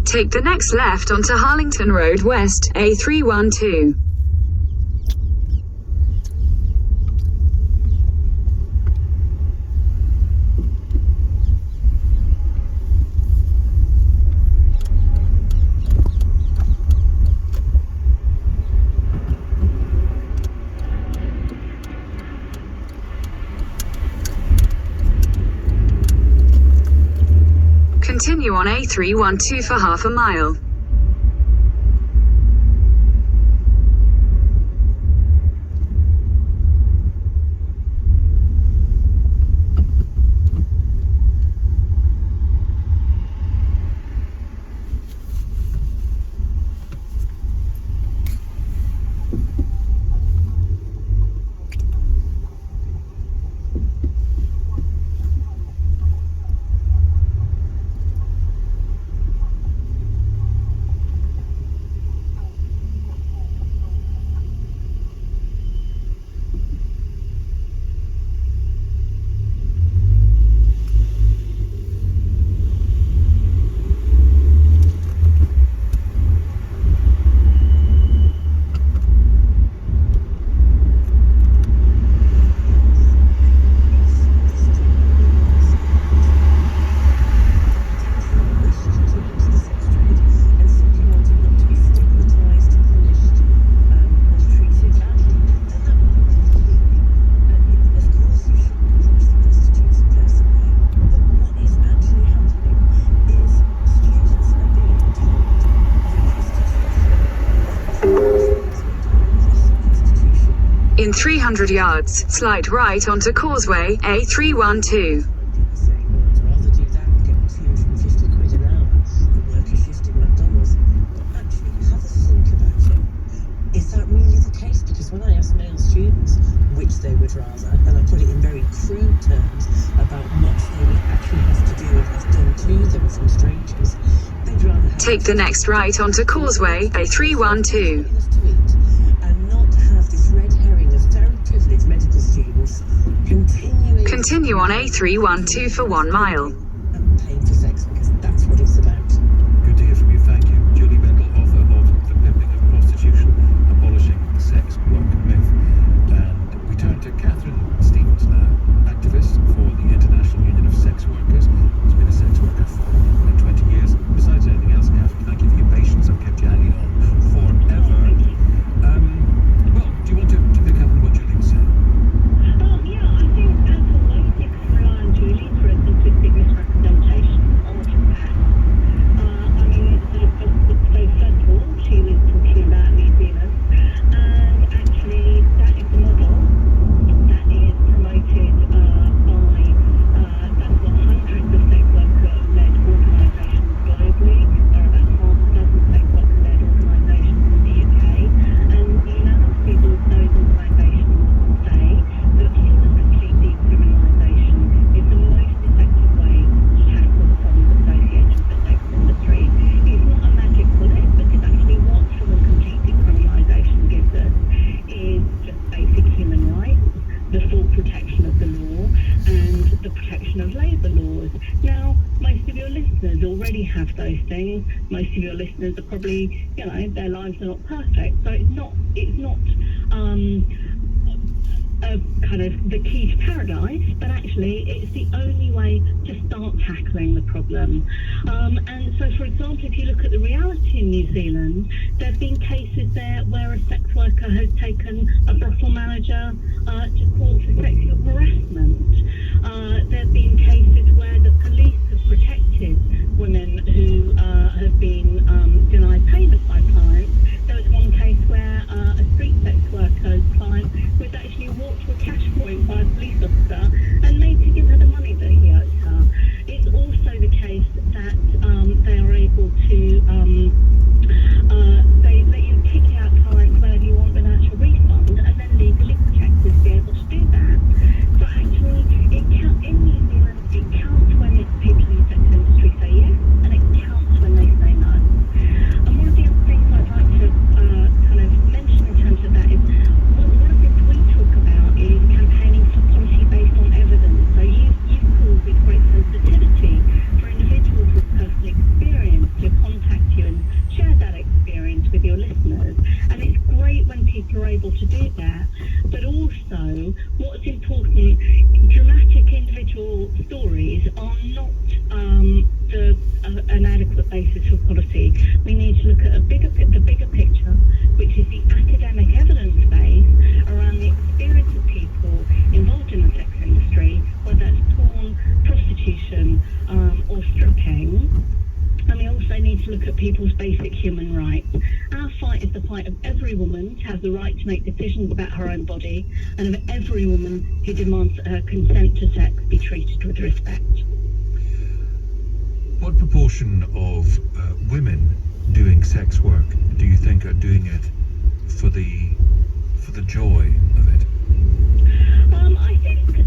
Take the next left onto Harlington Road West, A312. Continue on A312 for half a mile. In 300 yards, slide right onto Causeway, A312. When I asked male students which they would rather, and I put it in very crude terms about what they would actually have to do and have done to them from strangers, they'd rather have Take the next right onto Causeway, A312. and not have this red herring of very privileged medical students continuing. Continue on A312 for 1 mile. And paying for sex, because that's what it's about. Good to hear from you. Thank you. Julie Bendel, author of The Pimping of Prostitution, Abolishing the Sex Work Myth. And we turn to Catherine Stevens now, activist for the International Union of Sex Workers, who's been a sex worker for 20 years. Besides anything else, Catherine, thank you for your patience. I've kept you hanging on forever. Well, do you want to pick up on what Julie was saying? Yeah, I think as always you can rely on Julie for a simplistic misrepresentation of that. I mean, so first of all, she was talking about New Zealand, and actually that is the model that is promoted by, that's what hundreds of sex worker-led organisations globally. There are about half a dozen sex worker-led organisations in the UK, and unanimously those organisations say that full and complete decriminalisation is the most effective way to tackle the problems associated with the sex industry. It's not a magic bullet, because actually what full and complete decriminalisation gives us is just basic human rights, the full protection of the law, and the protection of labour laws. Now, most of your listeners already have those things. Most of your listeners are probably, their lives are not perfect. So it's not kind of the key to paradise, but actually it's the only way to start tackling the problem. And so, for example, if you look at the reality in New Zealand, there have been cases there where a sex worker has taken a brothel manager to court for sexual harassment. There have been cases where the police have protected women who have been denied payment by clients. There was one case where a street sex worker's client was actually walked to a cash point by a police officer and made to give her the money that he owed her. It's also the case that they are able to they let you kick out clients whenever you want without a refund, and then legally protected to be able to do that. So actually, in New Zealand, it can able to do that. But also, what's important, dramatic individual stories are not an adequate basis for policy. We need to look at the bigger picture, which is the academic evidence base around the experience of people involved in the sex industry, whether that's porn, prostitution, or stripping. And we also need to look at people's basic human rights. Our fight is the fight of every woman to have the right to make decisions about her own body, and of every woman who demands that her consent to sex be treated with respect. What proportion of women doing sex work do you think are doing it for the joy of it? I think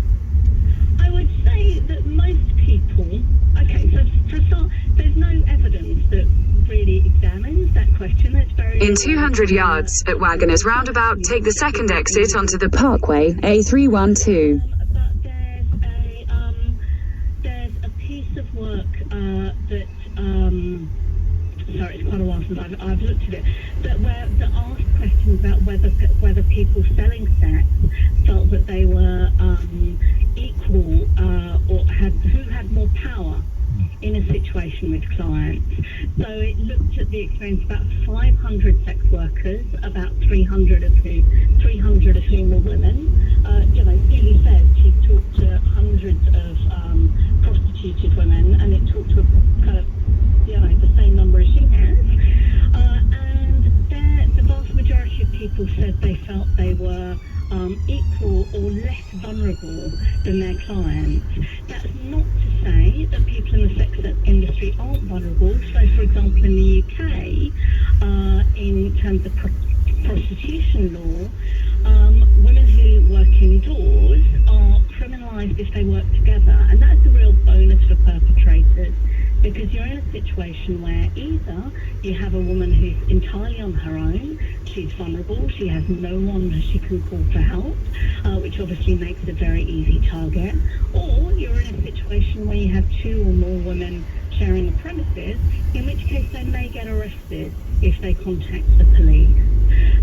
I would say that most people. Okay, so for start, there's no evidence that really examines that question. There's very In 200 yards, at Wagoners Roundabout, take the second exit onto the Parkway A312. But there's a piece of work that sorry, it's quite a while since I've looked at it, that asked questions about whether people selling sex felt that they were equal or who had more power in a situation with clients. So it looked at the experience of about 500 sex workers, about 300 of whom were women. Julie says she talked to hundreds of prostituted women, and it talked to kind of the same number as she has. And the vast majority of people said they felt they were equal or less vulnerable than their clients. That's not to say that people in the sex industry aren't vulnerable. So, for example, in the UK, in terms of prostitution law, women who work indoors are criminalised if they work together, and that's a real bonus for perpetrators, because you're in a situation where either you have a woman who's entirely on her own, she's vulnerable, she has no one that she can call for help, which obviously makes a very easy target, or you're in a situation where you have two or more women sharing a premises, in which case they may get arrested if they contact the police.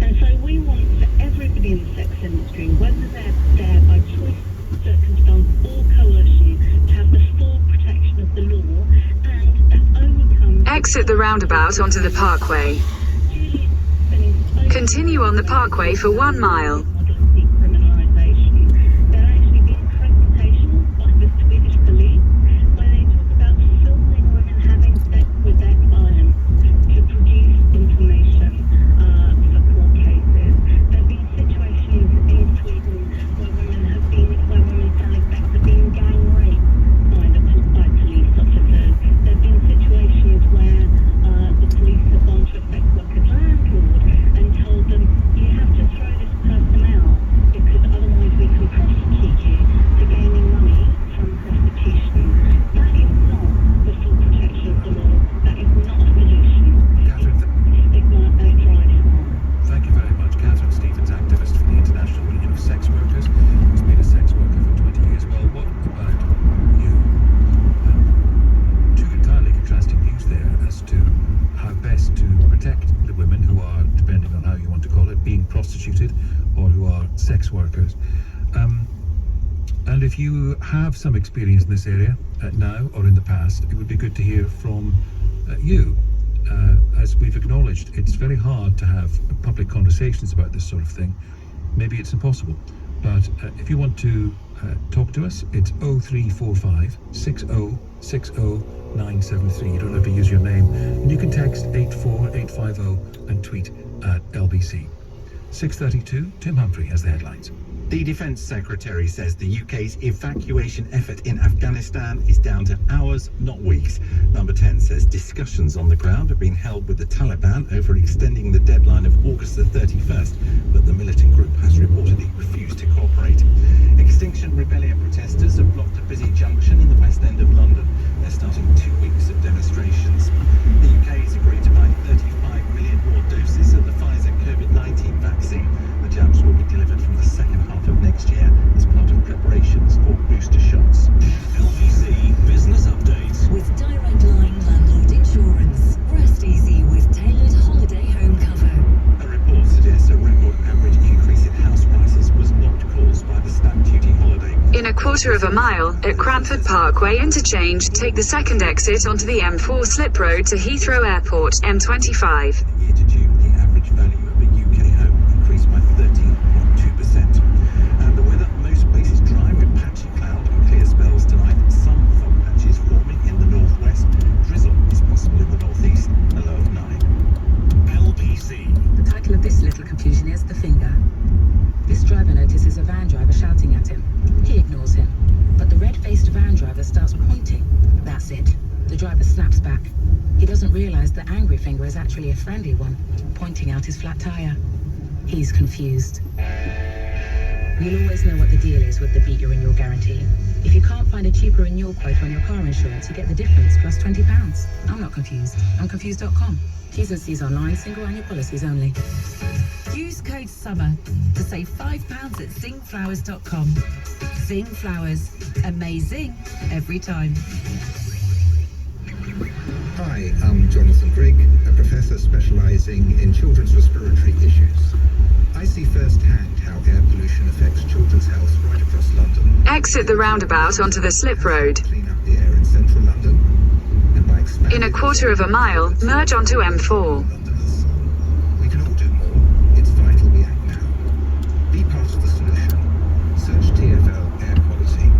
And so we want for everybody in the sex industry, whether they're there by choice, circumstance or coercion, to have the full protection of the law, and that only comes... Exit the roundabout onto the Parkway. Continue on the Parkway for 1 mile. There have actually been presentations by the Swedish police where they talk about filming women having sex with their clients to produce information for court cases. There have been situations in Sweden where women selling sex have been gang raped by police officers. There have been situations where the police have gone to a sex worker's landlord and told them, you have to throw this person out because otherwise we can prosecute you for gaining money from prostitution. That is not the full protection of the law. That is not a solution. Catherine, Stigma and it drives harm. thank you very much. Catherine Stevens, activist for the International Union of Sex Workers, who's been a sex worker for 20 years. Well, what about you? Two entirely contrasting views there as to how best to protect the women who are, depending on how you want to call it, being prostituted or who are sex workers. And if you have some experience in this area now or in the past, it would be good to hear from you. As we've acknowledged, it's very hard to have public conversations about this sort of thing. Maybe it's impossible. But if you want to talk to us, it's 0345 6060 973. You don't have to use your name. And you can text 84850 and tweet at LBC. 6:32, Tim Humphrey has the headlines. The Defence Secretary says the UK's evacuation effort in Afghanistan is down to hours, not weeks. Number 10 says discussions on the ground have been held with the Taliban over extending the deadline of August the 31st, but the militant group has reportedly refused to cooperate. Extinction Rebellion protesters have blocked a busy junction in the West End of London. They're starting 2 weeks of demonstrations. The UK has agreed to buy 35 million more doses of the Pfizer COVID-19 vaccine. The jabs will be delivered from the second half of next year as part of preparations for booster shots. LBC Business Update. With Direct Line Landlord Insurance. Rest easy with tailored holiday home cover. A report suggests a record average increase quarter of a mile, at Cranford Parkway interchange, take the second exit onto the M4 slip road to Heathrow Airport, M25. In the year to June, the average value of a UK home increased by 13.2%. And the weather, most places dry with patchy cloud and clear spells tonight. Some fog patches forming in the northwest. Drizzle is possible in the northeast, a low of 9. LBC. The title of this little confusion is The Finger. This driver notices a van driver shouting at him. He ignores him, but the red-faced van driver starts pointing. That's it. The driver snaps back. He doesn't realize the angry finger is actually a friendly one, pointing out his flat tire. He's confused. You'll always know what the deal is with the beat your renewal guarantee. If you can't find a cheaper renewal quote on your car insurance, you get the difference plus £20. I'm not confused. I'm confused.com. T's and C's online, single annual policies only. Use code SUMMER to save £5 at singflowers.com. Sing Flowers. Amazing every time. Hi, I'm Jonathan Grigg, a professor specialising in children's respiratory issues. I see firsthand how air pollution affects children's health right across London. Exit the roundabout onto the slip road. Clean up the air in central London, and by expanding In a quarter of a mile, merge onto M4. Londoners. We can all do more. It's vital we act now. Be part of the solution. Search TfL Air Quality.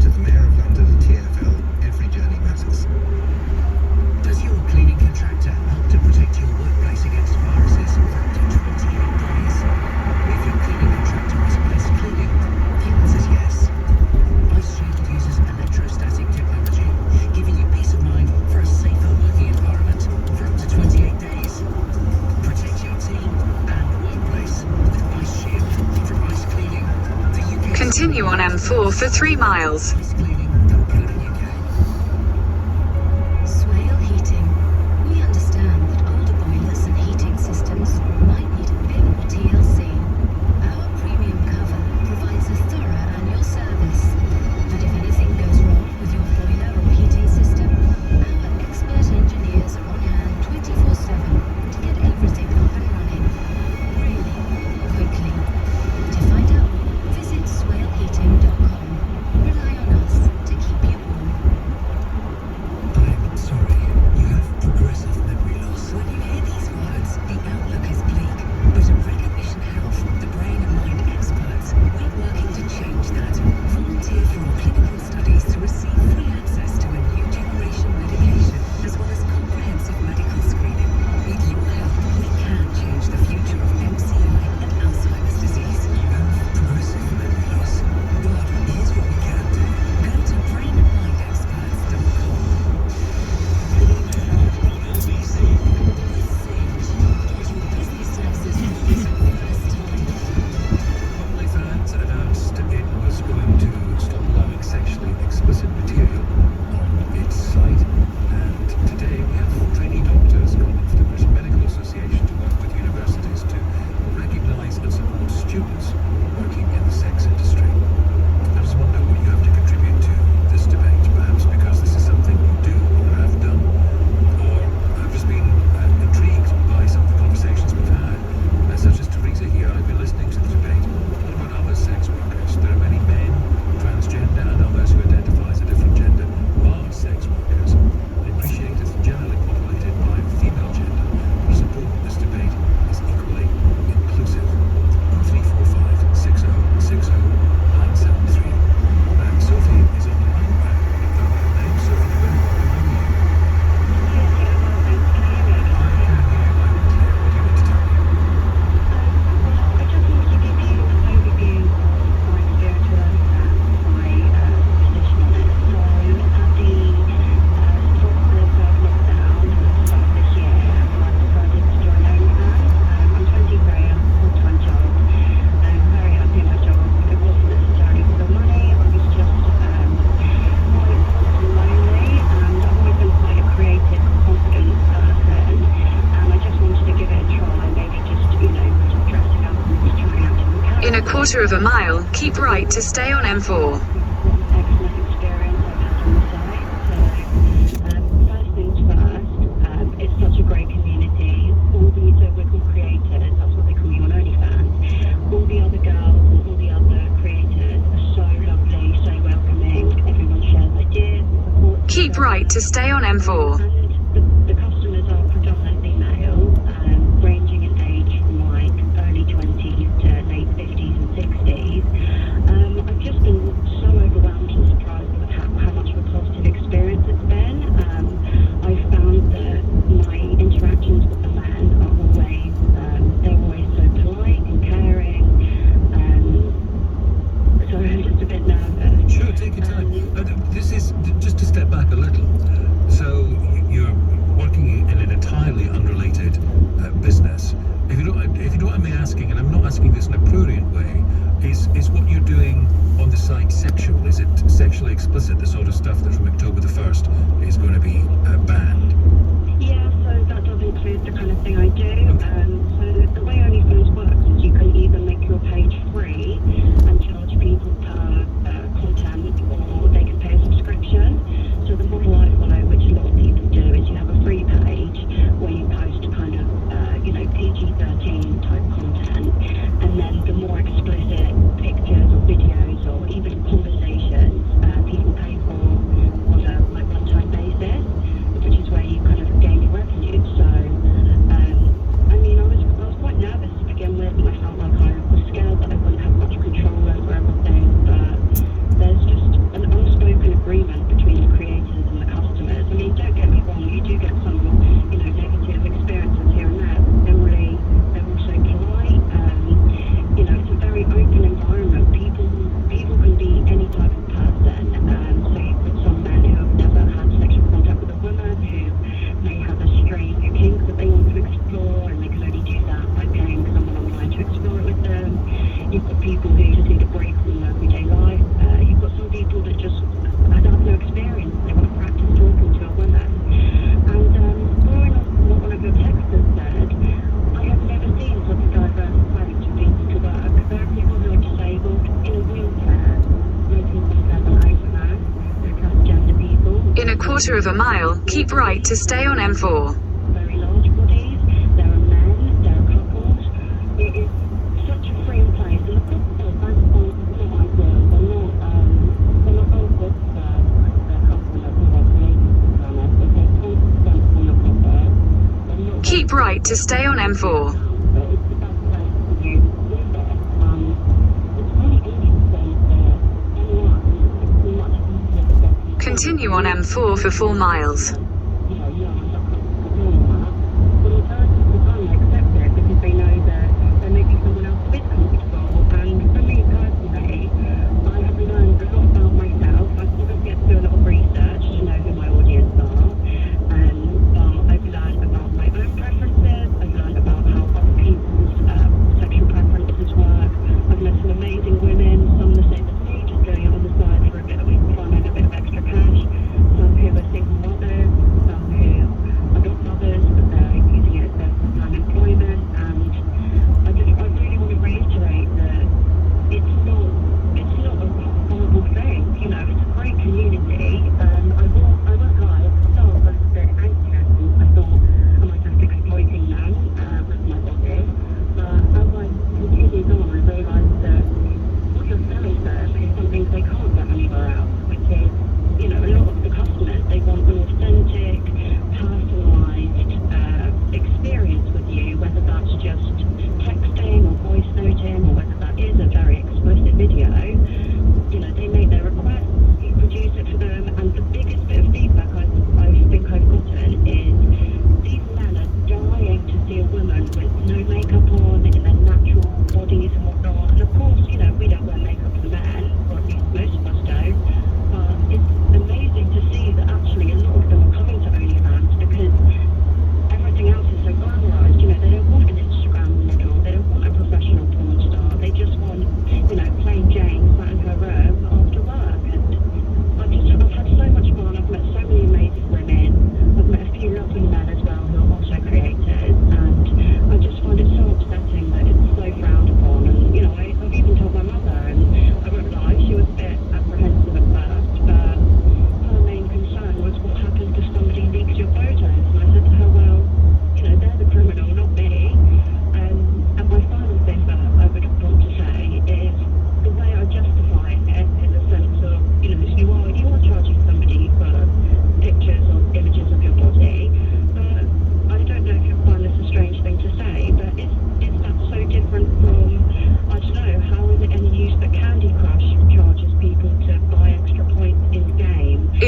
To the Mayor of London and TfL, every journey matters. Does your cleaning contractor help to protect your workplace against viruses for up to 28 days? If your cleaning contractor is ice cleaning, the answer is yes. Ice Shield uses electrostatic technology, giving you peace of mind for a safer working environment for up to 28 days. Protect your team and workplace with Ice Shield from Ice Cleaning. The UK Continue on M4 for 3 miles. icecleaning.co.uk. Swale Heating. We understand that older boilers and heating systems might need a bit more TLC. Our premium cover provides a thorough annual service. And if anything goes wrong with your boiler or heating system, our expert engineers are on hand 24/7 to get everything up and running. Really quickly. To find out more, visit swaleheating.com. Rely on us to keep you warm. I'm sorry, you have progressive memory loss. When you hear these words, the outlook is bleak. But at Recognition Health, the brain and mind experts, we're working to change that. Volunteer for our clinical studies to receive free access to a new generation medication, as well as comprehensive medical screening. With your help, we can change the future of MCI and Alzheimer's disease. You have progressive memory loss. But here's what we can do. Go to brainandmindexperts.com. LBC. With Sage, get your business services right first time. OnlyFans announced it was going to stop allowing sexually explicit material on its site, and today we have trainee doctors calling for the British Medical Association to work with universities to recognise and support students working in the sex industry. I just wonder what you have to contribute to this debate, perhaps because this is something you do or have done, or I've just been intrigued by some of the conversations we've had, such as Teresa here. I've been listening to the debate. What about other sex workers? There are many men, transgender, and others who identify as a different gender who are sex workers. I appreciate it's generally populated by female gender, but it's important this debate is equally inclusive. 0345 60 60 973. Sophie is on the line. Name Sophie, where are you? I can hear you loud and clear. What do you want to tell me? I just wanted to give you an overview of my experience with OnlyFans, my position on it. So at the start of lockdown at the start of this year, I decided to join OnlyFans. I'm 23, I'm a full-time job. I'm very happy in my job. It wasn't necessarily for the money, I was just quite lonely, and I've always been quite a creative, confident person, and I just wanted to give it a try, maybe just, dressing up and just trying out different characters. In a quarter of a mile, keep right to stay on M4. What an excellent experience I've had on the site. So, first things first, it's such a great community. All these wiggle creators, that's what they call you on OnlyFans. All the other girls, all the other creators are so lovely, so Keep right to stay on M4. And the customers are predominantly male, ranging in age from like early 20s to late 50s and 60s. I've just been so overwhelmed and surprised with how much of a positive experience it's been. I've found that my interactions with the men are always, they're always so polite and caring. Sorry, I'm just a bit nervous. Sure, take your time. This is just to step back a little. So you're working in an entirely unrelated business. If you don't mind me asking, and I'm not asking this in a prurient way, is what you're doing on the site sexual? Is it sexually explicit? The sort of stuff that from October the 1st is going to be banned? Yeah, so that does include the kind of thing I do. So the way OnlyFans works is you can either make your page free and charge people per content, or they can pay a subscription. So the model I follow, which a lot of people do, is you have a free page where you post kind of, PG-13 type content, and then the more explicit pictures or videos or even conversations, people pay for on a like one-time basis, which is where you kind of gain your revenue. So, I mean, I was quite nervous to begin with, and I felt like I was scared that I wouldn't have much control over everything, but there's just an unspoken agreement between the creators and the customers. I mean, don't get me wrong, you do get some, negative experiences here and there, but generally they're also polite. It's a very open environment. People can be any type of person. So you've got some men who have never had sexual contact with a woman, who may have a strange kink that they want to explore, and they can only do that by paying someone online to explore it with them. You've got people who just need a break from their everyday life. You've got some people that just have no experience. They want to practice talking to a woman. And following on from what one of your texters said, I have never seen such a diverse approach of people to work. There are people who are disabled, in a wheelchair, making themselves an overman. There are transgender people. In a quarter of a mile, keep right to stay on M4. Very large bodies. There are men. There are couples. It is such a free place, and the couples are not ideal. They're not very good for their customers who are creating, to be honest. They take 20% from your profit. They're not Keep right to stay on M4. but it's the best place for you to do this. It's really interesting that online it's much easier to get people. Continue on M4 for 4 miles. I'm not comfortable doing that. But in person, they accept it because they know that there may be someone else who is comfortable. And for me personally, I have learned a lot about myself. I've obviously had to do a lot of research to know who my audience are. I've learned about my own preferences. I've learned about how other people's sexual preferences work. I've met some amazing women, some the same as me, just going out on the side for a bit of fun and a bit of extra cash. Some who are single mothers.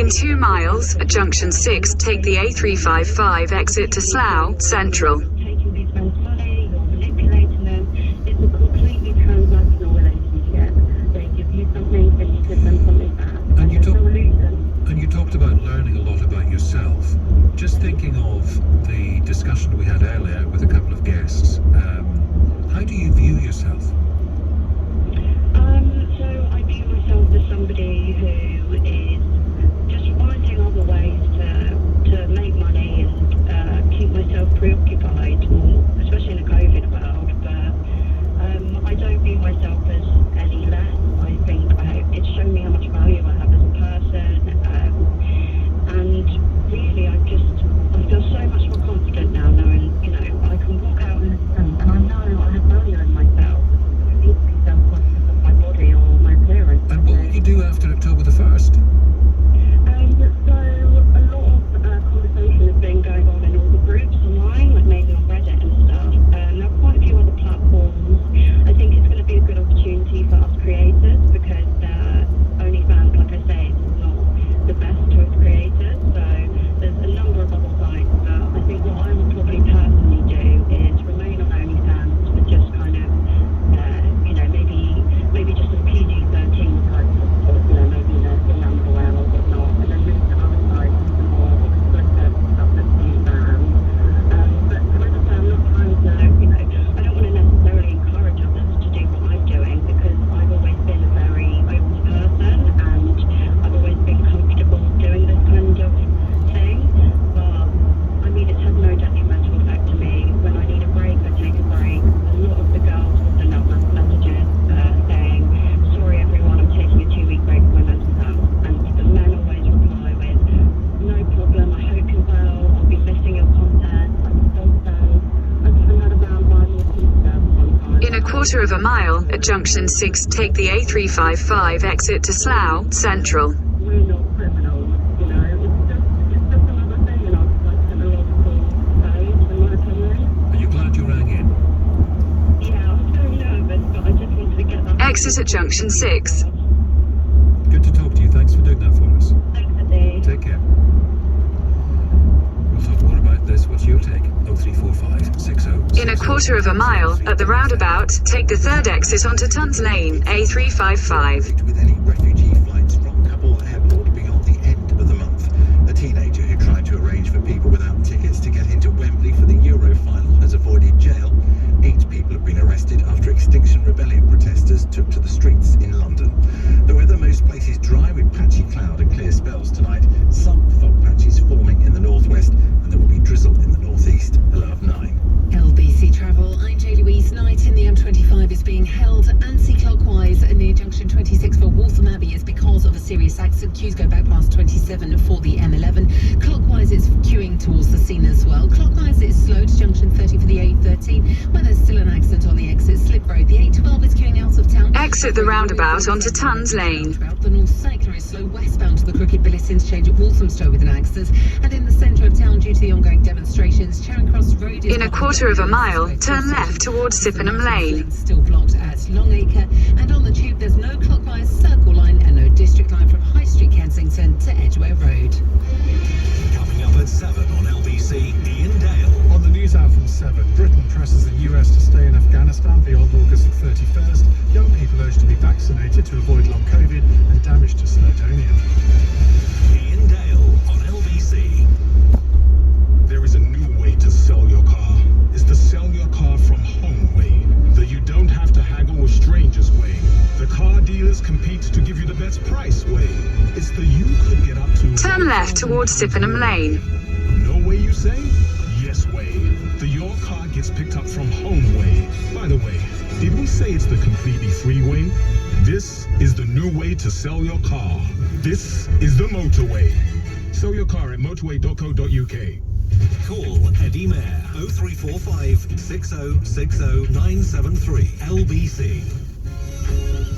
In 2 miles, at junction 6, take the A355 exit to Slough Central. Taking these men's money, you're manipulating them. It's a completely transactional relationship. They give you something, then you give them something back. And you there's talk- no illusion. And you talked about learning a lot about yourself. Just thinking of the discussion we had earlier with a couple of guests, how do you view yourself? So I view myself as somebody who is just finding other ways to make money and keep myself preoccupied, especially in a COVID world. But I don't view myself as any less. I think it's shown me how much value I have as a person, and really I feel so much more confident now, knowing I can walk out in the street and I know I have value in myself. I don't need to be self-conscious of my body or my appearance. And what will you do after October the 1st? So a lot of conversation has been going on in all the groups online, like mainly on Reddit and stuff. There are quite a few other platforms. I think it's going to be a good opportunity for us creators because OnlyFans, like I say, is not the best to us creators. So there's a number of other sites. But I think what I would probably personally do is remain on OnlyFans for just kind of, maybe just a PG-13 type of, maybe in underwear or whatnot, and then move to other sites with some more explicit stuff that's being banned. But as I say, I'm not trying to, I don't want to necessarily encourage others to do what I'm doing because I've always been a very open person and I've always been comfortable doing this kind of thing. But I mean, it's had no detrimental effect to me. When I need a break, I take a break. A lot of the girls will send out messages saying, sorry everyone, I'm taking a 2-week break for my mental health. And the men always reply with, no problem, I hope you're well, I'll be missing your content, I'm so sad. I've even had a round by more pizza one time. In a quarter of a mile, at junction 6, take the A355 exit to Slough Central. We're not criminals, it's just another thing in our technological age, in my opinion. Are you glad you rang in? Yeah, I was very nervous, but I just wanted to get that. Exit at junction 6. Good to talk to you. Thanks for doing that for us. Thanks, Ade. Take care. We'll talk more about this. What's your take? 0345 60. In a quarter of a mile, at the roundabout, take the 3rd exit onto Tons Lane, A355. With any refugee flights from Kabul airport beyond the end of the month. A teenager who tried to arrange for people without tickets to get into Wembley for the Euro final has avoided jail. 8 people have been arrested after Extinction Rebellion protesters took to the streets in London. The weather, most places dry with patchy cloud and clear spells tonight. Some fog patches forming in the northwest, and there will be drizzle in the northeast. A low of 9. LBC Travel, I'm J. Louise. Night in the M25 is being held anti-clockwise near junction 26 for Waltham Abbey is because of a serious accident. Queues go back past 27 for the M11. Clockwise it's queuing towards the scene as well. Clockwise it's slow to junction 30 for the A13 where there's still an accident on the exit slip road. The A12 is queuing out of town. Exit the roundabout onto Tons Lane. The North Circular is slow westbound to the Crooked Billis interchange at Walthamstow with an accident. And in the centre of town due to the ongoing demonstrations, Charing Cross Road is... In a quarter of a mile, turn left towards Sippenham Lane. Still blocked at Longacre. And on the tube, there's no clockwise Circle Line and no District Line from High Street Kensington to Edgware Road. Coming up at 7 on LBC, Ian Dale. On the news hour from 7, Britain presses the US to stay in Afghanistan beyond August 31st. Young people urged to be vaccinated to avoid long COVID and damage to Snowdonia. Ian Dale on LBC. There is a new way to sell your car. It's the sell your car from home way. The you don't have to haggle with strangers way. The car dealers compete to give you the best price way. It's the you could get up to... Turn left towards Sippenham Lane. No way you say? Yes way. The your car gets picked up from home way. By the way, did we say it's the completely free way? This is the new way to sell your car. This is the motorway. Sell your car at motorway.co.uk. Call Eddie Mayer 0345 6060 973 LBC.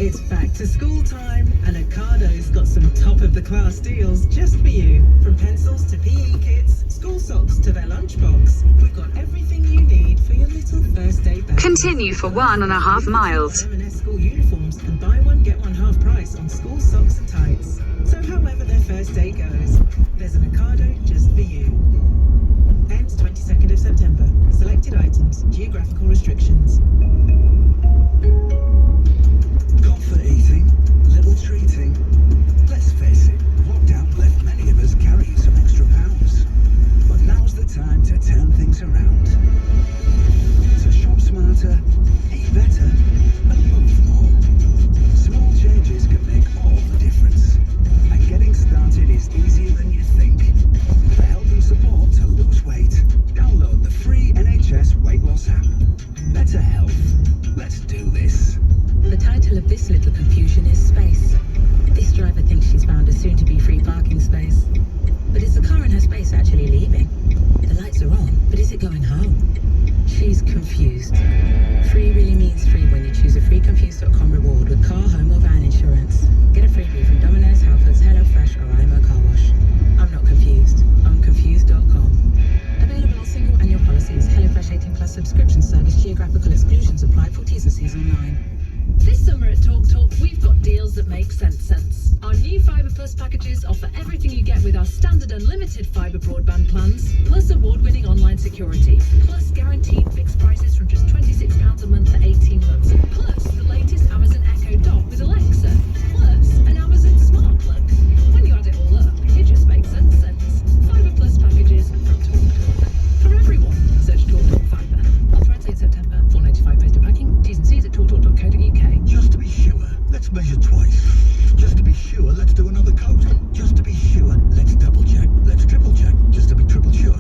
It's back to school time, and Ocado's got some top-of-the-class deals just for you. From pencils to PE kits, school socks to their lunchbox, we've got everything you need for your little first day back. Continue for 1.5 miles. M&S school uniforms and buy one get one half price on school socks and tights. So however their first day goes, there's an Ocado just for you. Ends 22nd of September. Selected items. Geographical restrictions. Comfort eating, little treating. Let's face it, lockdown left many of us carrying some extra pounds. But now's the time to turn things around. To shop smarter, eat better, and move more. Small changes can make all the difference. And getting started is easier than you think. For help and support to lose weight, download the free NHS weight loss app. Better health. Let's do this. The title of this little confusion is Space. This driver thinks she's found a soon-to-be free parking space. But is the car in her space actually leaving? The lights are on, but is it going home? She's confused. Free really means free when you choose a freeconfused.com reward with car, home or van insurance. Get a freebie from Domino's, Halfords, HelloFresh or IMO Car Wash. I'm not confused. I'm confused.com. Available on single annual policies. HelloFresh 18 plus subscription service. Geographical exclusions apply. For T's and C's online. This summer at TalkTalk, we've got deals that make sense. Our new Fibre Plus packages offer everything you get with our standard unlimited fibre broadband plans, plus award-winning online security, plus guaranteed fixed prices from just £26 a month for 18 months, plus the latest Amazon Echo Dot with Alexa, plus an Amazon Smart Plug. When you add it all up, it just makes sense. Fibre Plus packages from TalkTalk. For everyone, search TalkTalk Fibre. Offer ends 8 September. £4.95 posted packing. T's and C's at talktalk.co.uk. Just to be sure, let's measure twice. Just to be sure, let's do another coat. Just to be sure, let's double check. Let's triple check. Just to be triple sure.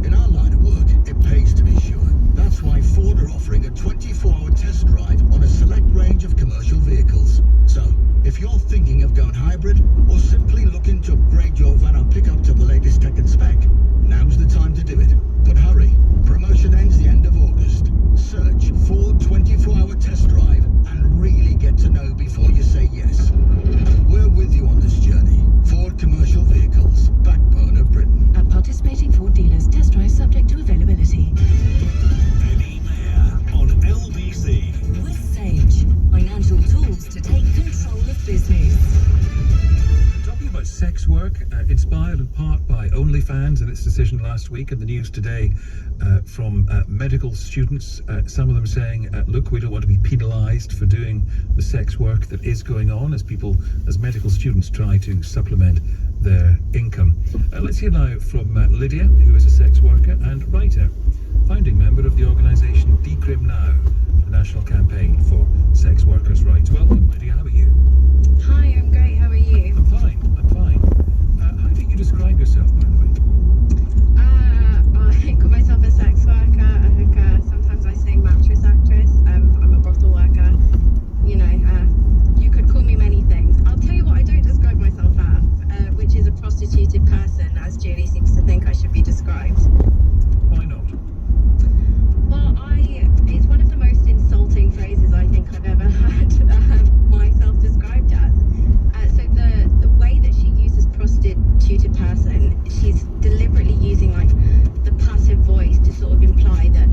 In our line of work, it pays to be sure. That's why Ford are offering a 24-hour test drive on a select range of commercial vehicles. So, if you're thinking of going hybrid, or simply looking to upgrade your van or pickup to the latest tech and spec, now's the time to do it. But hurry, promotion ends the end of August. Search Ford 24-hour test drive and really get to know before you say yes. We're with you on this journey. Ford Commercial Vehicles, backbone of Britain. At participating Ford dealers, test drive subject to availability. Eddie Mayer on LBC. With Sage, financial tools to take control of business. Talking about sex work, inspired in part by OnlyFans and its decision last week, and the news today from medical students, some of them saying, look, we don't want to be penalised for doing the sex work that is going on as medical students try to supplement their income. Let's hear now from Lydia, who is a sex worker and writer, founding member of the organisation Decrim Now, the national campaign for sex workers' rights. Welcome, Lydia, how are you? Hi, I'm great. How are you? I'm fine. How do you describe yourself, by the way? I call myself a sex worker, a hooker. Sometimes I say mattress actress. I'm a brothel worker. You could call me many things. I'll tell you what I don't describe myself as, which is a prostituted person, as Julie seems to think I should be described. Why not? Well, it's one of the most insulting phrases I think I've ever heard myself described as. So the way that she uses prostituted person, she's deliberately using like the passive voice to sort of imply that